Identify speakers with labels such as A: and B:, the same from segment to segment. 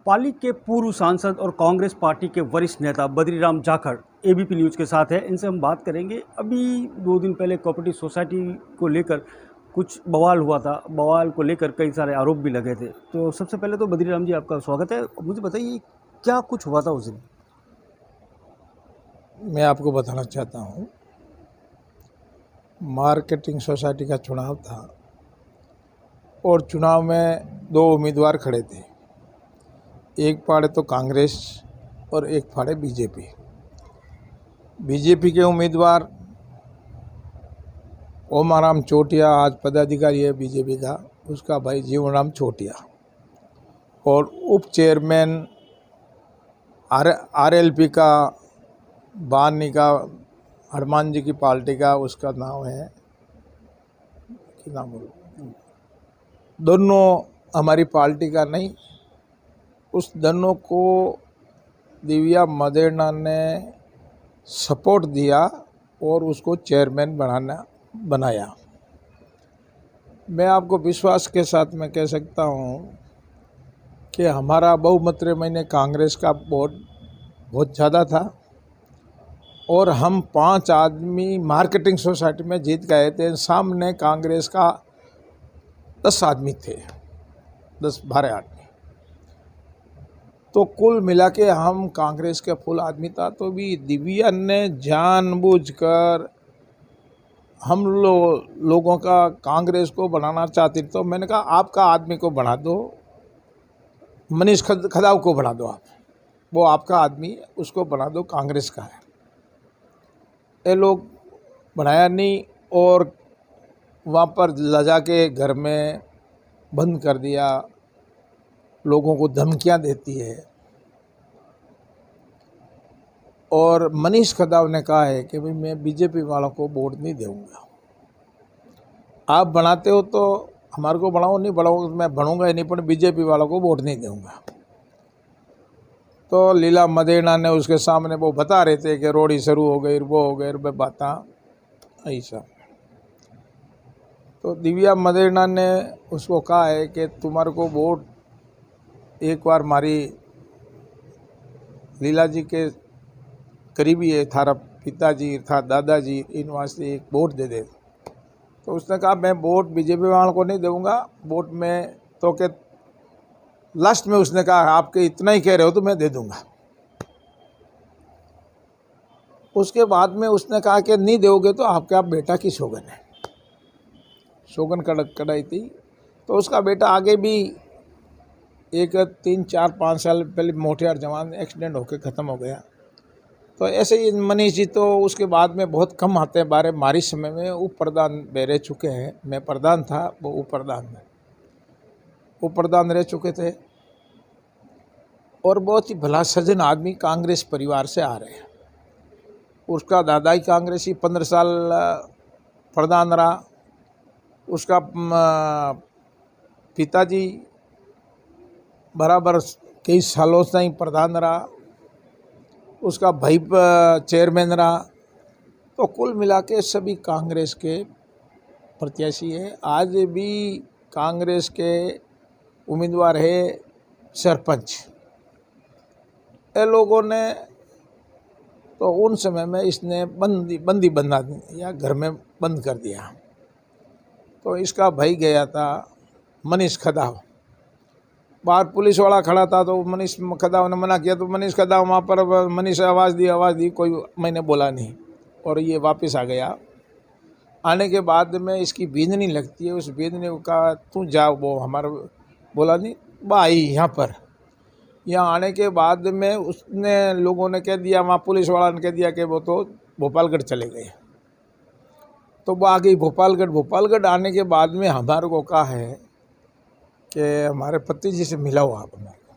A: पाली के पूर्व सांसद और कांग्रेस पार्टी के वरिष्ठ नेता बद्रीराम जाखड़ एबीपी न्यूज़ के साथ है। इनसे हम बात करेंगे। अभी 2 दिन पहले कोऑपरेटिव सोसाइटी को लेकर कुछ बवाल हुआ था। बवाल को लेकर कई सारे आरोप भी लगे थे। तो सबसे पहले तो बद्रीराम जी, आपका स्वागत है। मुझे बताइए, क्या कुछ हुआ था उस दिन?
B: मैं आपको बताना चाहता हूँ, मार्केटिंग सोसाइटी का चुनाव था और चुनाव में 2 उम्मीदवार खड़े थे। एक फाड़े तो कांग्रेस और एक फाड़े बीजेपी। बीजेपी के उम्मीदवार ओमाराम चोटिया, आज पदाधिकारी है बीजेपी का, उसका भाई जीवनराम चोटिया, और उप चेयरमैन आरएलपी का बानी का, हनुमान जी की पार्टी का, उसका नाम है कि नाम बोलो, दोनों हमारी पार्टी का नहीं, उस दोनों को दिव्या मदेरणा ने सपोर्ट दिया और उसको चेयरमैन बनाया। मैं आपको विश्वास के साथ में कह सकता हूँ कि हमारा बहुमत महीने कांग्रेस का वोट बहुत ज़्यादा था और हम 5 आदमी मार्केटिंग सोसाइटी में जीत गए थे। सामने कांग्रेस का 10 आदमी थे, 10-12 आदमी। तो कुल मिला के हम कांग्रेस के फुल आदमी था। तो भी दिव्या ने जानबूझकर हम लोगों का कांग्रेस को बनाना चाहती, तो मैंने कहा आपका आदमी को बना दो, मनीष खदाव को बना दो, आप वो आपका आदमी, उसको बना दो, कांग्रेस का है। ये लोग बनाया नहीं और वहाँ पर लजा के घर में बंद कर दिया, लोगों को धमकियाँ देती है। और मनीष खदाव ने कहा है कि भाई मैं बीजेपी वालों को वोट नहीं दूंगा, आप बनाते हो तो हमारे को बनाओ, नहीं बनाओ मैं बनूंगा ही नहीं, पर बीजेपी वालों को वोट नहीं दूंगा। तो लीला मदेरणा ने उसके सामने वो बता रहे थे कि रोड़ी शुरू हो गई, वो हो गई, बात ऐसा। तो दिव्या मदेरणा ने उसको कहा है कि तुम्हारे को वोट एक बार मारी लीला जी के करीबी है, थारा पिताजी था, दादाजी, इन वास्ते एक वोट दे दे। तो उसने कहा मैं वोट बीजेपी वालों को नहीं दूंगा, वोट में तो के लास्ट में उसने कहा आपके इतना ही कह रहे हो तो मैं दे दूंगा। उसके बाद में उसने कहा कि नहीं दोगे तो आपके आप बेटा की शोगन है, शोगन कढ़ाई थी। तो उसका बेटा आगे भी एक 3-4-5 साल पहले मोटियार जवान एक्सीडेंट होकर ख़त्म हो गया। तो ऐसे ही मनीष जी तो उसके बाद में बहुत कम आते हैं बारे मारी समय में उप प्रधान रह चुके हैं। मैं प्रधान था, वो उप प्रधान रह चुके थे और बहुत ही भला सज्जन आदमी, कांग्रेस परिवार से आ रहे हैं। उसका दादा ही कांग्रेसी 15 साल प्रधान रहा, उसका पिताजी बराबर कई सालों से ही प्रधान रहा, उसका भाई चेयरमैन रहा। तो कुल मिला के सभी कांग्रेस के प्रत्याशी हैं। आज भी कांग्रेस के उम्मीदवार है सरपंच। ये लोगों ने तो उन समय में इसने बंदी बना दी या घर में बंद कर दिया। तो इसका भाई गया था मनीष खदाव, बाहर पुलिस वाला खड़ा था, तो मनीष खदाव ने मना किया। तो मनीष खदाव वहाँ पर मनीष आवाज़ दी, कोई मैंने बोला नहीं और ये वापस आ गया। आने के बाद में इसकी बींदनी लगती है, उस बींदनी को कहा तू जा, वो हमारा बोला नहीं, वो आई यहाँ पर। यहाँ आने के बाद में उसने लोगों ने कह दिया, वहाँ पुलिस वाला ने कह दिया कि वो तो भोपालगढ़ चले गए। तो वो आ गई भोपालगढ़ आने के बाद में हमारे को कहा है कि हमारे पति जी से मिला हो आप हमारे को।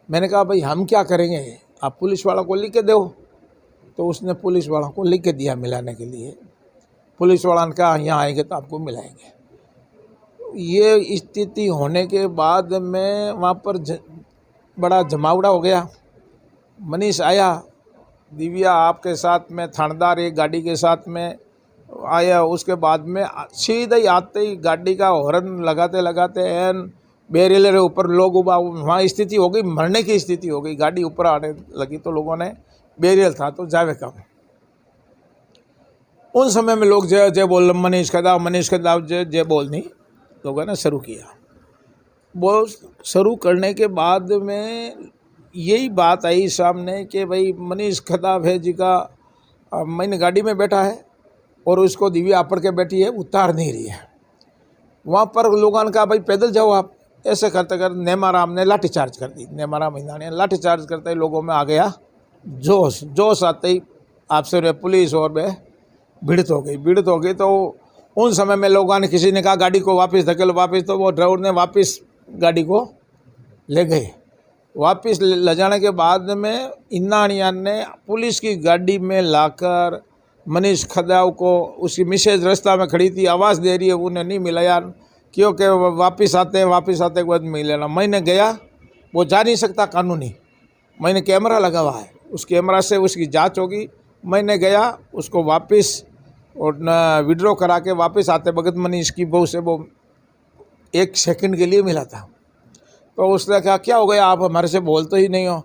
B: मैंने कहा भाई हम क्या करेंगे, आप पुलिस वालों को लिख के दो। तो उसने पुलिस वालों को लिख के दिया मिलाने के लिए। पुलिस वाला ने कहा यहाँ आएंगे तो आपको मिलाएंगे। ये स्थिति होने के बाद में वहाँ पर बड़ा जमावड़ा हो गया। मनीष आया, दिव्या आपके साथ में, थानेदार एक गाड़ी के साथ में आया। उसके बाद में सीधा ही आते ही गाड़ी का हॉर्न लगाते लगाते एन बैरियर ऊपर लोग वहाँ स्थिति हो गई, मरने की स्थिति हो गई, गाड़ी ऊपर आने लगी तो लोगों ने, बैरियर था तो जावे कम। उन समय में लोग जय जय बोल, मनीष खदाव जय जय बोलनी लोगों ने शुरू किया। वो शुरू करने के बाद में यही बात आई सामने कि भाई मनीष खदाव है जी का मैंने गाड़ी में बैठा है और उसको दिव्या आपड़ के बैठी है, उतार नहीं रही है। वहाँ पर लोगों ने कहा भाई पैदल जाओ आप। ऐसे करते करते नेमाराम ने लाठीचार्ज कर दी। नेमाराम इंदानी ने लाठीचार्ज करते ही लोगों में आ गया जोश आते ही आपसे पुलिस और भिड़त हो गई। तो उन समय में लोगों ने, किसी ने कहा गाड़ी को वापस धकेलो वापस, तो वो ड्राइवर ने वापस गाड़ी को ले गए। वापस ले जाने के बाद में इंदानिया ने पुलिस की गाड़ी में लाकर मनीष खदाव को, उसकी मिसेज रास्ता में खड़ी थी, आवाज़ दे रही है, उन्हें नहीं मिला यार, क्योंकि वापस आते के बाद मिल लेना। मैंने गया, वो जा नहीं सकता कानूनी, मैंने कैमरा लगा हुआ है, उस कैमरा से उसकी जांच होगी। मैंने गया उसको वापस और विड्रॉ करा के वापस आते वक्त मनीष की बहू से वो 1 सेकंड के लिए मिला था। तो उसने कहा क्या हो गया, आप हमारे से बोलते ही नहीं हो।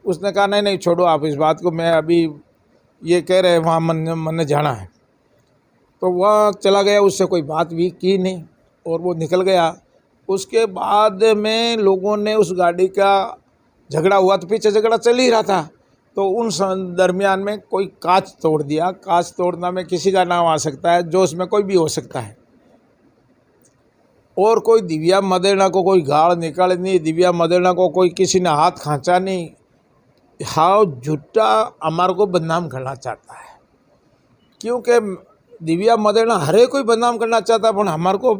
B: उसने कहा नहीं छोड़ो आप इस बात को, मैं अभी ये कह रहे हैं वहाँ मन जाना है। तो वह चला गया, उससे कोई बात भी की नहीं और वो निकल गया। उसके बाद में लोगों ने उस गाड़ी का झगड़ा हुआ, तो पीछे झगड़ा चल ही रहा था, तो उन दरमियान में कोई कांच तोड़ दिया। कांच तोड़ना में किसी का नाम आ सकता है, जोश में कोई भी हो सकता है। और कोई दिव्या मदेरणा को कोई गाड़ निकाल नहीं, दिव्या मदेरणा को कोई किसी ने हाथ खांचा नहीं। हाँ, झूठा हमारे को बदनाम करना चाहता है, क्योंकि दिव्या मदेरणा हरे कोई बदनाम करना चाहता है, पर हमारे को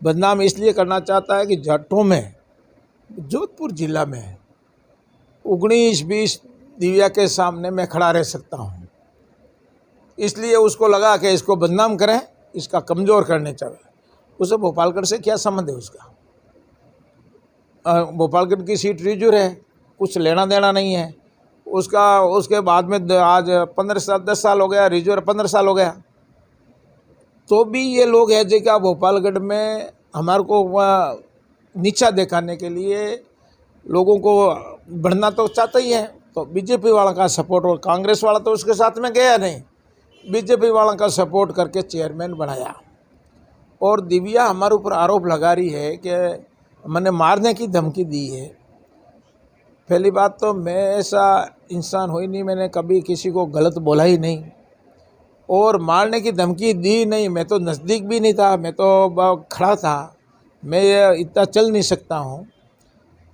B: बदनाम इसलिए करना चाहता है कि जाटों में, जोधपुर जिला में 19-20 दिव्या के सामने मैं खड़ा रह सकता हूँ, इसलिए उसको लगा कि इसको बदनाम करें, इसका कमज़ोर करने चाहिए। उसे भोपालगढ़ से क्या संबंध है उसका? भोपालगढ़ की सीट रिजर्व है, कुछ लेना देना नहीं है उसका। उसके बाद में आज 10 साल हो गया, रिजर्व 15 साल हो गया, तो भी ये लोग है जो भोपालगढ़ में हमारे को नीचा दिखाने के लिए लोगों को बढ़ना तो चाहता ही है। तो बीजेपी वाला का सपोर्ट, और कांग्रेस वाला तो उसके साथ में गया नहीं, बीजेपी वाला का सपोर्ट करके चेयरमैन बनाया। और दिव्या हमारे ऊपर आरोप लगा रही है कि मैंने मारने की धमकी दी है। पहली बात तो मैं ऐसा इंसान हुई नहीं, मैंने कभी किसी को गलत बोला ही नहीं और मारने की धमकी दी नहीं। मैं तो नज़दीक भी नहीं था, मैं तो खड़ा था, मैं इतना चल नहीं सकता हूँ।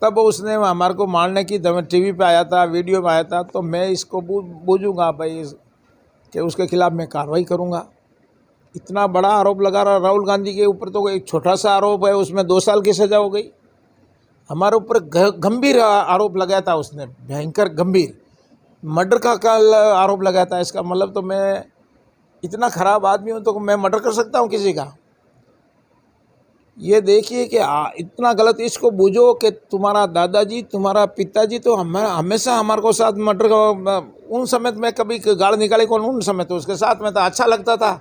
B: तब उसने हमारे को मारने की टीवी पे आया था, वीडियो में आया था, तो मैं इसको बूझूंगा भाई कि उसके खिलाफ़ मैं कार्रवाई करूँगा। इतना बड़ा आरोप लगा रहा राहुल गांधी के ऊपर, तो एक छोटा सा आरोप है, उसमें 2 साल की सज़ा हो गई। हमारे ऊपर गंभीर आरोप लगाया था उसने, भयंकर गंभीर मर्डर का आरोप लगाया था। इसका मतलब तो मैं इतना ख़राब आदमी हूँ तो मैं मर्डर कर सकता हूँ किसी का? ये देखिए कि इतना गलत, इसको बूझो कि तुम्हारा दादाजी, तुम्हारा पिताजी तो हमेशा हमारे को साथ मर्डर का, उन समय मैं कभी गाड़ निकाले कौन, उन समय तो उसके साथ में था, अच्छा लगता था।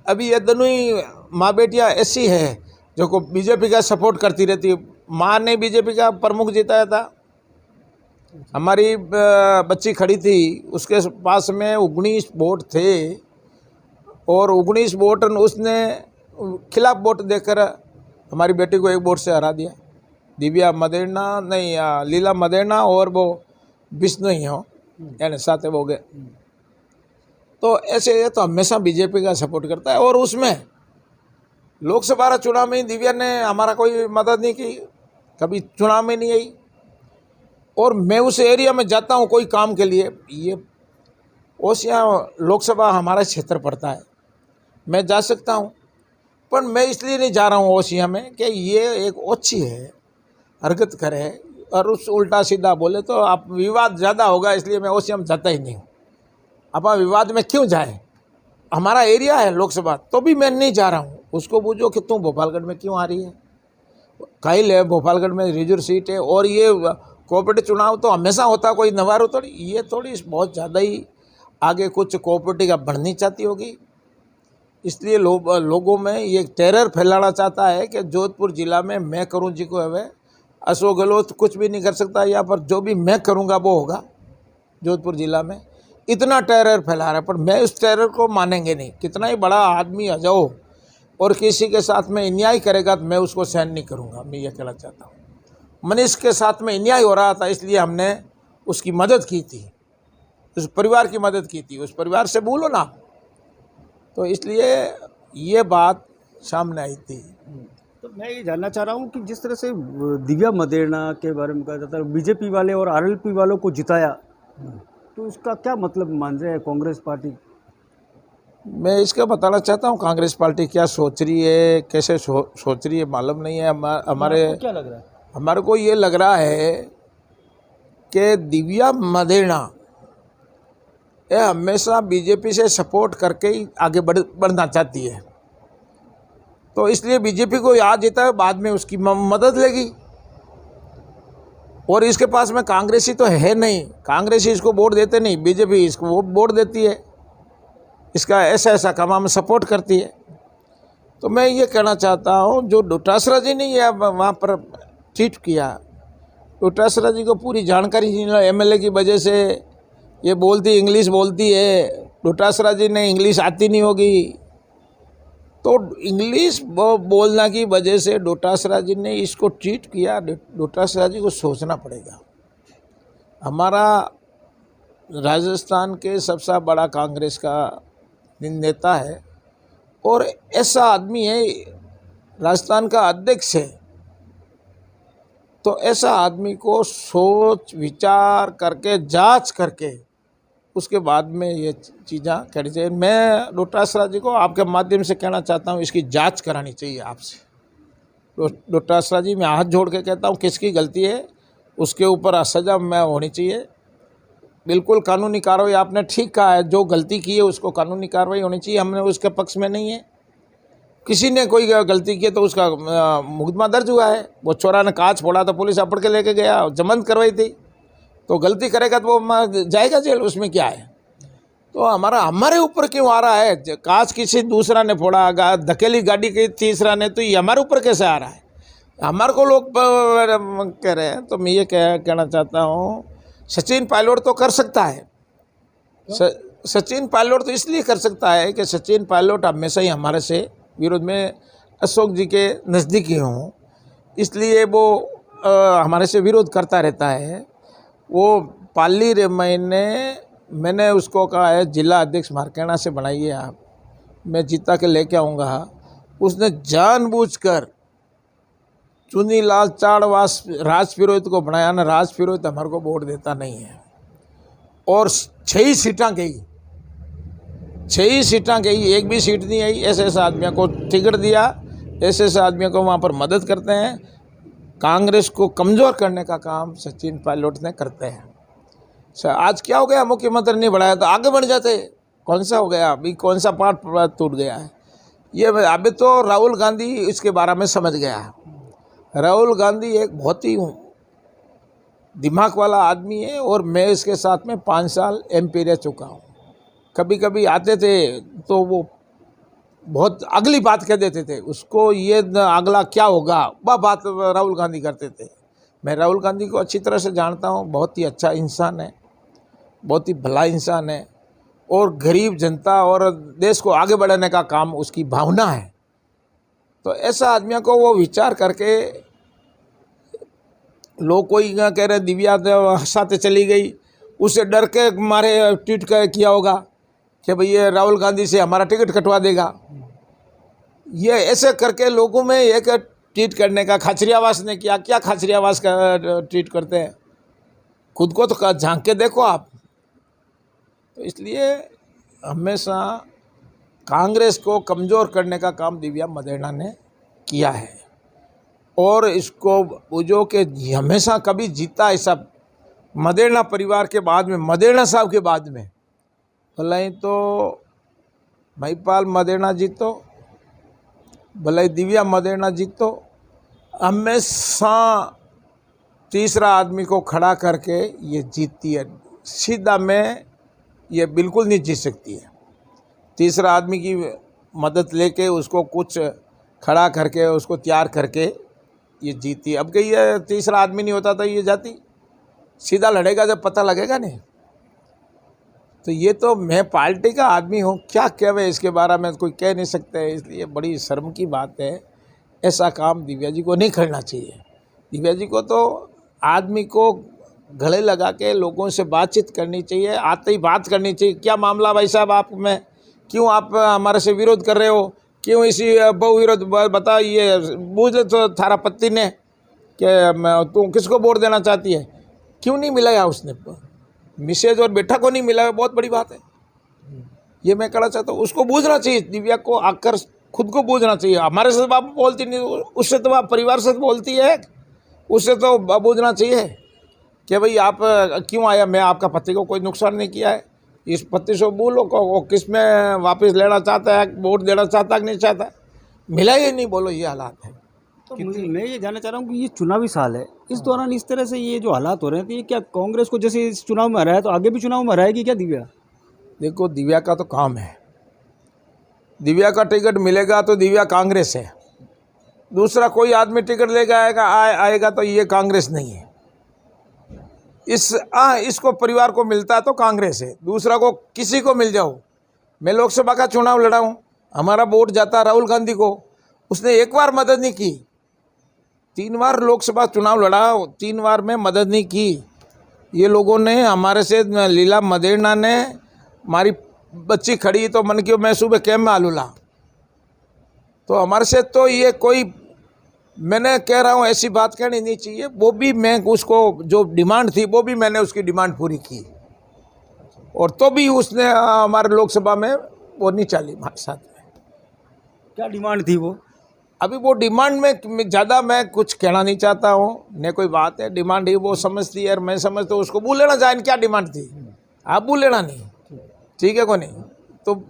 B: अभी ये दोनों ही माँ बेटियाँ ऐसी है जो को बीजेपी का सपोर्ट करती रहती है। माँ ने बीजेपी का प्रमुख जिताया था, हमारी बच्ची खड़ी थी, उसके पास में 19 वोट थे और 19 वोट उसने खिलाफ वोट देकर हमारी बेटी को 1 वोट से हरा दिया। दिव्या मदेरणा नहीं, लीला मदेरणा और वो विष्णु ही हो, यानी साथ हो गए। तो ऐसे तो हमेशा बीजेपी का सपोर्ट करता है। और उसमें लोकसभा चुनाव में दिव्या ने हमारा कोई मदद नहीं की, कभी चुनाव में नहीं आई। और मैं उस एरिया में जाता हूँ कोई काम के लिए, ये ओसिया लोकसभा हमारा क्षेत्र पड़ता है, मैं जा सकता हूँ, पर मैं इसलिए नहीं जा रहा हूँ ओसिया में कि ये एक ओछी है, हरकत करे और उस उल्टा सीधा बोले तो आप विवाद ज़्यादा होगा, इसलिए मैं ओसिया में जाता ही नहीं हूँ। अब विवाद में क्यों जाए, हमारा एरिया है लोकसभा, तो भी मैं नहीं जा रहा हूँ। उसको पूछो कि तुम भोपालगढ़ में क्यों आ रही है, कहीं ले, भोपालगढ़ में रिजर्व सीट है और ये कोऑपरेटिव चुनाव तो हमेशा होता, कोई नवारो थोड़ी, ये थोड़ी बहुत ज़्यादा ही आगे कुछ कोऑपरेटिव का बढ़नी चाहती होगी। इसलिए लोगों में ये टेरर फैलाना चाहता है कि जोधपुर जिला में मैं करूं जी को है, अशोक गहलोत कुछ भी नहीं कर सकता, यहाँ पर जो भी मैं करूंगा वो होगा। जोधपुर जिला में इतना टेरर फैला रहा है, पर मैं उस टेरर को मानेंगे नहीं। कितना ही बड़ा आदमी आ जाओ और किसी के साथ में अन्याय करेगा तो मैं उसको सहन नहीं करूंगा। मैं ये कहना चाहता हूँ। मनीष के साथ में अन्याय हो रहा था, इसलिए हमने उसकी मदद की थी, उस परिवार की मदद की थी। उस परिवार से बोलो ना, तो इसलिए ये बात सामने आई थी।
A: तो मैं ये जानना चाह रहा हूँ कि जिस तरह से दिव्या मदेरणा के बारे में कहा जाता है, बीजेपी वाले और आरएलपी वालों को जिताया, तो उसका क्या मतलब मान रहे हैं कांग्रेस पार्टी?
B: मैं इसका बताना चाहता हूँ कांग्रेस पार्टी क्या सोच रही है, कैसे सोच रही है मालूम नहीं है। हमारे
A: क्या लग रहा है?
B: हमारे को ये लग रहा है कि दिव्या मदेरणा ये हमेशा बीजेपी से सपोर्ट करके ही आगे बढ़ना चाहती है, तो इसलिए बीजेपी को याद जीता है, बाद में उसकी मदद लेगी। और इसके पास में कांग्रेसी तो है नहीं, कांग्रेसी इसको वोट देते नहीं, बीजेपी इसको वोट देती है, इसका ऐसा ऐसा काम में सपोर्ट करती है। तो मैं ये कहना चाहता हूँ, जो डोटासरा जी ने ये वहाँ पर ट्वीट किया, डोटासरा जी को पूरी जानकारी नहीं, एमएलए की वजह से ये बोलती इंग्लिश बोलती है, डोटासरा जी ने इंग्लिश आती नहीं होगी, तो इंग्लिश बोलना की वजह से डोटासरा जी ने इसको ट्वीट किया। डोटासरा जी को सोचना पड़ेगा। हमारा राजस्थान के सबसे बड़ा कांग्रेस का नेता है और ऐसा आदमी है, राजस्थान का अध्यक्ष है, तो ऐसा आदमी को सोच विचार करके जांच करके उसके बाद में ये चीज़ें करनी चाहिए। मैं डोटासरा जी को आपके माध्यम से कहना चाहता हूँ, इसकी जांच करानी चाहिए आपसे। डोटासरा जी मैं हाथ जोड़ के कहता हूँ, किसकी गलती है उसके ऊपर सज़ा में होनी चाहिए। बिल्कुल कानूनी कार्रवाई, आपने ठीक कहा है, जो गलती की है उसको कानूनी कार्रवाई होनी चाहिए। हमने उसके पक्ष में नहीं है, किसी ने कोई गलती की तो उसका मुकदमा दर्ज हुआ है। वो चोरा ने कांच फोड़ा तो पुलिस पकड़ के लेके गया, जमानत करवाई थी। तो गलती करेगा तो वो जाएगा जेल, उसमें क्या है। तो हमारे ऊपर क्यों आ रहा है? कांच किसी दूसरा ने फोड़ा, धकेली गाड़ी की तीसरा ने, तो ये हमारे ऊपर कैसे आ रहा है? हमारे को लोग कह रहे हैं। तो मैं ये कहना चाहता हूँ, सचिन पायलट तो कर सकता है। सचिन पायलट तो इसलिए कर सकता है कि सचिन पायलट हमेशा ही हमारे से विरोध में अशोक जी के नज़दीकी हों, इसलिए वो हमारे से विरोध करता रहता है। वो पाली रे मैंने उसको कहा है जिला अध्यक्ष मारकेणा से बनाइए आप, मैं जीता के लेके आऊँगा। उसने जानबूझकर चुनीलाल चाड़वास राज फिरोहित को बनाया ना। राज फिरोहित हमारे को वोट देता नहीं है और 6 सीटें गई, 6 सीटें गई, एक भी सीट नहीं आई। ऐसे ऐसे आदमियों को टिकट दिया, ऐसे ऐसे आदमियों को वहाँ पर मदद करते हैं। कांग्रेस को कमज़ोर करने का काम सचिन पायलट ने करते हैं। आज क्या हो गया? मुख्यमंत्री नहीं बढ़ाया तो आगे बढ़ जाते। कौन सा हो गया अभी? कौन सा पार्ट टूट गया है? ये अभी तो राहुल गांधी इसके बारे में समझ गया है। राहुल गांधी एक बहुत ही दिमाग वाला आदमी है और मैं इसके साथ में 5 साल MP रह चुका हूँ। कभी कभी आते थे तो वो बहुत अगली बात कह देते थे, उसको ये अगला क्या होगा वह बात राहुल गांधी करते थे। मैं राहुल गांधी को अच्छी तरह से जानता हूँ, बहुत ही अच्छा इंसान है, बहुत ही भला इंसान है और गरीब जनता और देश को आगे बढ़ाने का काम उसकी भावना है। तो ऐसा आदमियों को वो विचार करके, लोग कोई कह रहे दिव्या हंसाते चली गई, उससे डर के मारे ट्वीट किया होगा कि भाई ये राहुल गांधी से हमारा टिकट कटवा देगा। ये ऐसे करके लोगों में एक ट्वीट करने का, खाचरियावास ने किया, क्या खाचरियावास का ट्वीट करते हैं, खुद को तो झांक के देखो आप। तो इसलिए हमेशा कांग्रेस को कमज़ोर करने का काम दिव्या मदेरणा ने किया है और इसको बुझो कि हमेशा कभी जीता ऐसा मदेरणा परिवार के बाद में, मदेरणा साहब के बाद में, भलाई तो महिपाल मदेरणा जीतो, भलाई दिव्या मदेरणा जीतो, हमेशा तीसरा आदमी को खड़ा करके ये जीतती है। सीधा में ये बिल्कुल नहीं जीत सकती है। तीसरा आदमी की मदद लेके उसको कुछ खड़ा करके उसको तैयार करके ये जीती। अब कहीं ये तीसरा आदमी नहीं होता तो ये जाती, सीधा लड़ेगा जब पता लगेगा नहीं। तो ये तो मैं पार्टी का आदमी हूँ, क्या कहे इसके बारे में कोई कह नहीं सकता है, इसलिए बड़ी शर्म की बात है। ऐसा काम दिव्या जी को नहीं करना चाहिए। दिव्या जी को तो आदमी को गले लगा के लोगों से बातचीत करनी चाहिए, आते ही बात करनी चाहिए। क्या मामला भाई साहब आप में, क्यों आप हमारे से विरोध कर रहे हो, क्यों इसी बहु विरोध बता, ये बूझ तो थारा पत्नी ने कि तू किसको वोट देना चाहती है, क्यों नहीं मिलाया उसने, मिसेज और बेटा को नहीं मिला, बहुत बड़ी बात है। ये मैं कहना चाहता हूँ, उसको बूझना चाहिए, दिव्या को आकर खुद को बूझना चाहिए। हमारे से बाप बोलती नहीं, उससे तो आप परिवार से बोलती है, उससे तो बूझना चाहिए कि भाई आप क्यों आया, मैं आपका पति को कोई नुकसान नहीं किया है, इस पति से बोलो को वो किस में वापस लेना चाहता है, वोट देना चाहता है कि नहीं चाहता, मिला ही नहीं, बोलो ये हालात है।
A: तो मैं ये जानना चाह रहा हूँ कि ये चुनावी साल है, इस दौरान इस तरह से ये जो हालात हो रहे हैं, तो ये क्या कांग्रेस को जैसे इस चुनाव में हराया है तो आगे भी चुनाव में हराएगी क्या दिव्या?
B: देखो दिव्या का तो काम है, दिव्या का टिकट मिलेगा तो दिव्या कांग्रेस है, दूसरा कोई आदमी टिकट लेगा आएगा तो ये कांग्रेस नहीं है। इसको परिवार को मिलता है तो कांग्रेस है, दूसरा को किसी को मिल जाओ। मैं लोकसभा का चुनाव लड़ा हूँ, हमारा वोट जाता राहुल गांधी को, उसने एक बार मदद नहीं की। 3 बार लोकसभा चुनाव लड़ा, 3 बार में मदद नहीं की। ये लोगों ने हमारे से, लीला मदेरणा ने, हमारी बच्ची खड़ी तो मन क्यों मैं सुबह कैम्प में आलू ला, तो हमारे से तो ये कोई, मैंने कह रहा हूँ ऐसी बात कहनी नहीं चाहिए। वो भी मैं उसको जो डिमांड थी वो भी मैंने उसकी डिमांड पूरी की, और तो भी उसने हमारे लोकसभा में वो नहीं चली हमारे साथ में।
A: क्या डिमांड थी वो?
B: अभी वो डिमांड में ज़्यादा मैं कुछ कहना नहीं चाहता हूँ, न कोई बात है, डिमांड ही वो समझती है और मैं समझता हूँ, उसको भूल लेना जाए क्या डिमांड थी, आप भूल लेना नहीं, ठीक है को नहीं। तो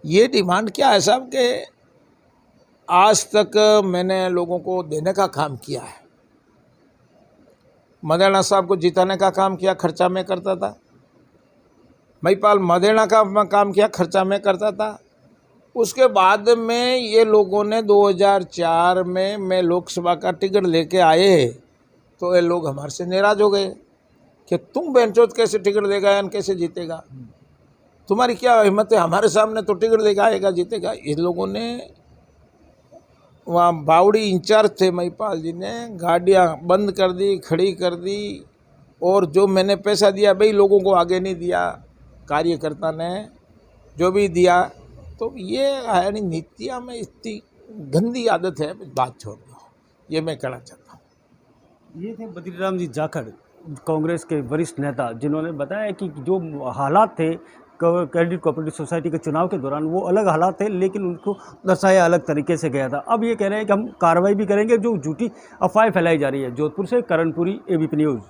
B: ये डिमांड क्या है साहब कि आज तक मैंने लोगों को देने का काम किया है, मदेरणा साहब को जिताने का काम किया, खर्चा मैं करता था, महिपाल मदेरणा का काम किया, खर्चा मैं करता था। उसके बाद में ये लोगों ने 2004 में मैं लोकसभा का टिकट लेके आए तो ये लोग हमारे से नाराज हो गए कि तुम बेंचोत कैसे टिकट लेगा या कैसे जीतेगा, तुम्हारी क्या हिम्मत है, हमारे सामने तो टिकट लेके आएगा जीतेगा। ये लोगों ने, वहाँ बावड़ी इंचार्ज थे महिपाल जी ने, गाड़ियाँ बंद कर दी, खड़ी कर दी, और जो मैंने पैसा दिया भाई लोगों को आगे नहीं दिया, कार्यकर्ता ने जो भी दिया। तो ये यानी नीतियाँ में इतनी गंदी आदत है, बात छोड़ दो, ये मैं कहना चाहता हूँ।
A: ये थे बद्रीराम जी जाखड़, कांग्रेस के वरिष्ठ नेता, जिन्होंने बताया कि जो हालात थे क्रेडिट कोऑपरेटिव सोसाइटी के चुनाव के दौरान, वो अलग हालात थे, लेकिन उनको दर्शाया अलग तरीके से गया था। अब ये कह रहे हैं कि हम कार्रवाई भी करेंगे जो झूठी अफवाहें फैलाई जा रही है। जोधपुर से करणपुरी, एबीपी न्यूज़।